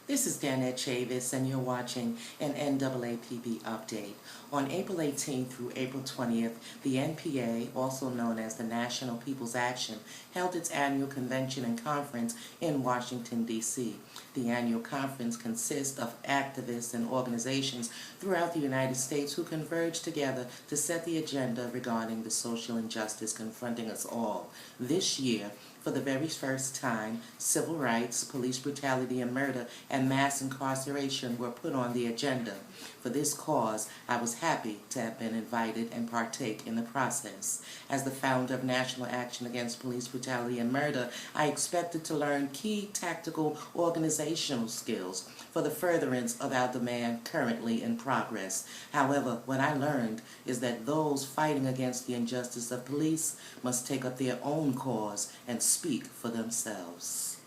This is Danette Chavis, and you're watching an NAAPB update. On April 18th through April 20th, the NPA, also known as the National People's Action, held its annual convention and conference in Washington, D.C. The annual conference consists of activists and organizations throughout the United States who converge together to set the agenda regarding the social injustice confronting us all. This year, for the very first time, civil rights, police brutality and murder, and mass incarceration were put on the agenda. For this cause, I was happy to have been invited and partake in the process. As the founder of National Action Against Police Brutality and Murder, I expected to learn key tactical organizational skills for the furtherance of our demand currently in progress. However, what I learned is that those fighting against the injustice of police must take up their own cause and speak for themselves.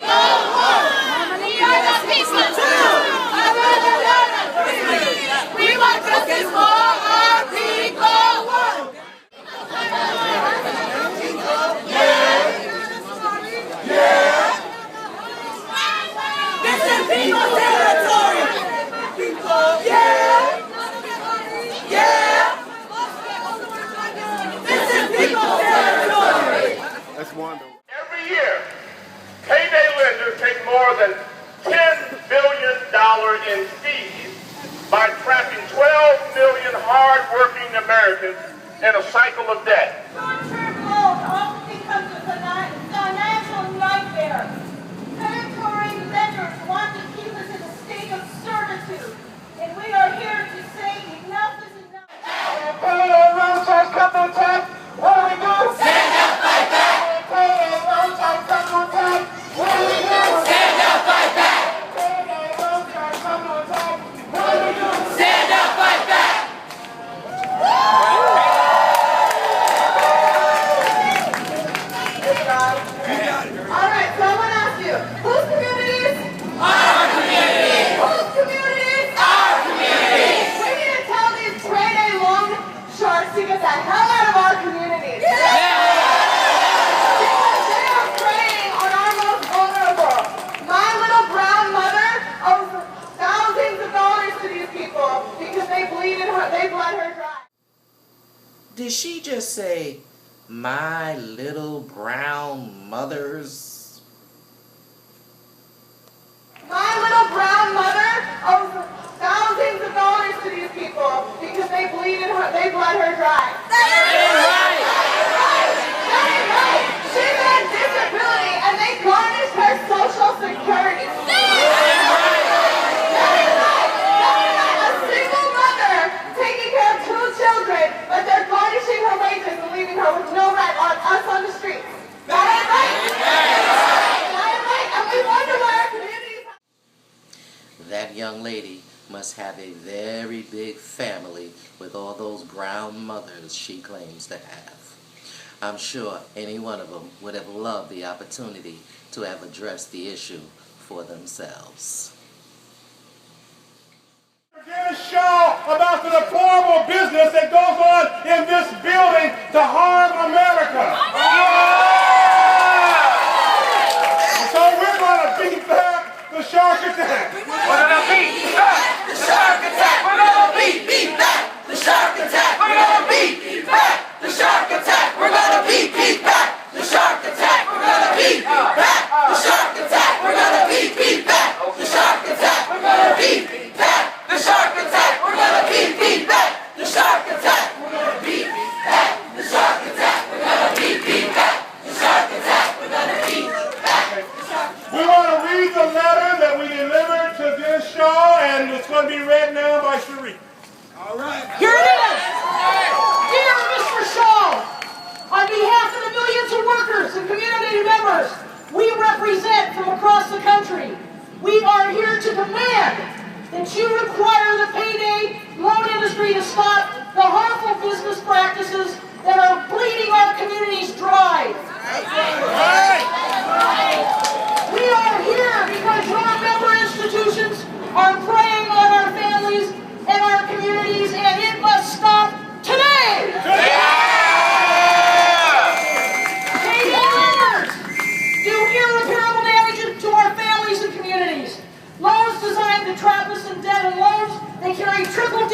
We are the people too! We want justice for our people! This is people territory! This is people territory! That's wonderful. Every year, payday lenders take more than $10 billion in fees by trapping 12 million hard-working Americans in a cycle of debt. Short-term loans often becomes a financial nightmare. Predatory lenders want to keep us in a state of servitude, and we are here to say enough is enough. What do we do? Stand up, fight back! Stand up, fight back! Stand up, fight back! All right, so I want to ask you, whose communities? Our community! Whose communities? Our community! We need to tell these payday loan sharks to get the hell out of our communities. Because they are preying on our most vulnerable. My little brown mother owes thousands of dollars to these people because they bled her dry. Did she just say, my little brown mothers? My little brown mother owes thousands of dollars to these people because they bled her dry. That ain't right. She's on disability and they garnished her social security. That ain't right. A single mother taking care of 2 children, but they're garnishing her wages and leaving her with no right on us on the streets. That ain't right. That ain't right. And we wonder why our communities. That young lady must have a very big family with all those brown mothers she claims to have. I'm sure any one of them would have loved the opportunity to have addressed the issue for themselves. Dennis Shaw about the deplorable business that goes on in this building to harm America. So we're going to beat back the shark attack. We're gonna beat back the shark attack! We're gonna beat back the shark attack! We're gonna beat back the shark attack! We're gonna beat back the shark attack! We're gonna beat back the shark attack! We're gonna beat back the shark attack! We're gonna beat back the shark attack! We're gonna beat back the shark attack! We're gonna beat back the shark attack! We're gonna beat back the shark attack! We're gonna beat back the shark attack! We want to read the letter that we delivered to Dennis Shaw, and it's going to be read now by Cherie. All right. Here it is! Dear Mr. Shaw, on behalf of the millions of workers and community members we represent from across the country, we are here to demand that you require the payday loan industry to stop the harmful business practices that are bleeding our communities dry. We are here because your member institutions are preying on our families and our communities, and it must stop today! Payday lenders do irreparable damage to our families and communities.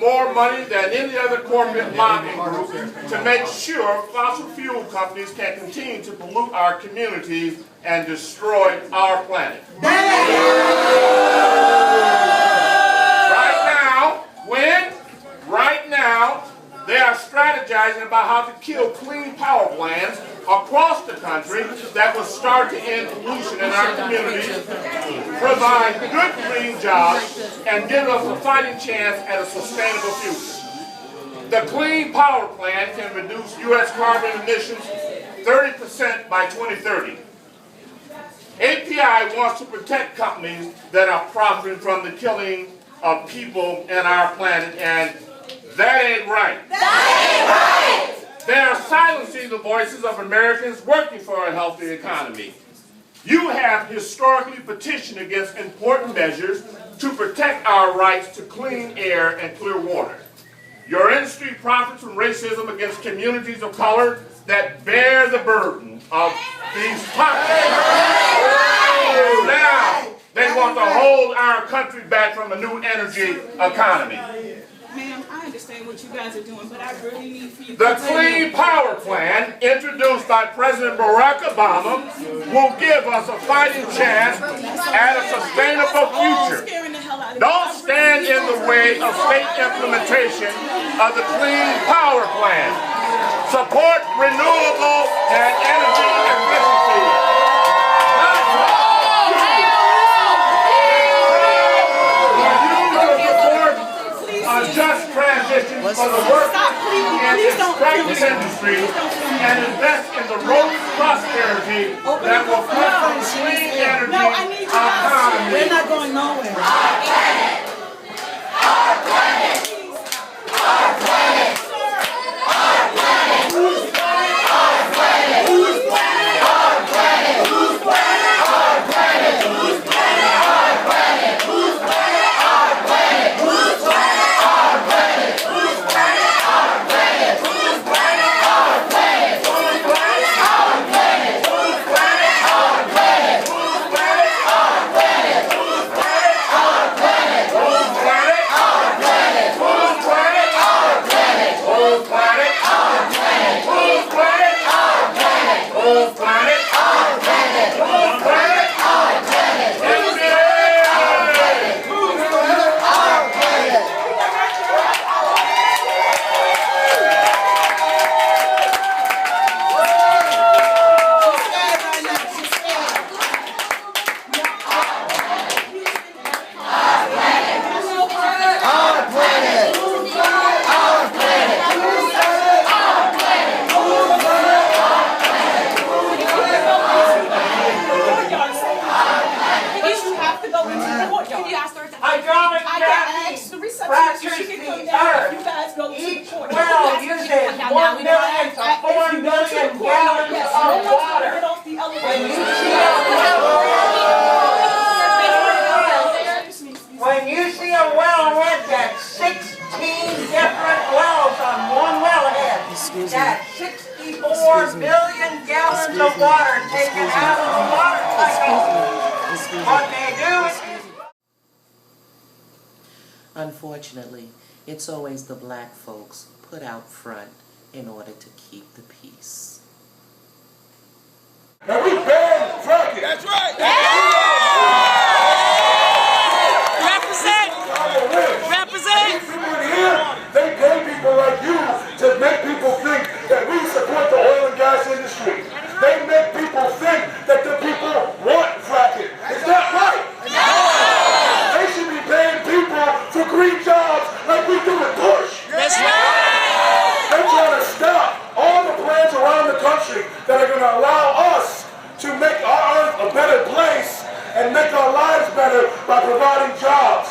more money than any other corporate lobbying group to make sure fossil fuel companies can continue to pollute our communities and destroy our planet. Right now, they are strategizing about how to kill clean power plants across the country that will start to end pollution in our communities, provide good green jobs, and give us a fighting chance at a sustainable future. The clean power plant can reduce U.S. carbon emissions 30% by 2030. API wants to protect companies that are profiting from the killing of people and our planet, and that ain't right. That ain't right! They are silencing the voices of Americans working for a healthy economy. You have historically petitioned against important measures to protect our rights to clean air and clear water. Your industry profits from racism against communities of color that bear the burden of these toxic. Now they want to hold our country back from a new energy economy. Ma'am, I understand what you guys are doing, but I really need for you to The Clean Power Plan, introduced by President Barack Obama, will give us a fighting chance at a sustainable future. Don't stand in the way of state implementation of the Clean Power Plan. Support renewable and energy efficiency. A just transition for the workers and extractive industries and invest in the robust prosperity that will come from the clean energy economy. We're not going nowhere. Our planet! Our planet! Our planet! Our planet! Whose planet? Our planet! Whose planet? Our planet! Whose planet? Our planet! Whose planet? Our planet! Whose planet? Our planet! Whose planet? When you see a wellhead that's 16 different wells on one wellhead, that's 64 billion gallons of water taken out of the water cycle. What they do is... Unfortunately, it's always the black folks put out front in order to keep the peace. And we ban fracking. That's right. Represent. People in here, they pay people like you to make people think that we support the oil and gas industry. They make people think that the people want fracking. Is that right? No. They should be paying people for green jobs like we do at Bush. That's right. They're trying to stop all the plans around the country that are going to allow us to make our earth a better place and make our lives better by providing jobs.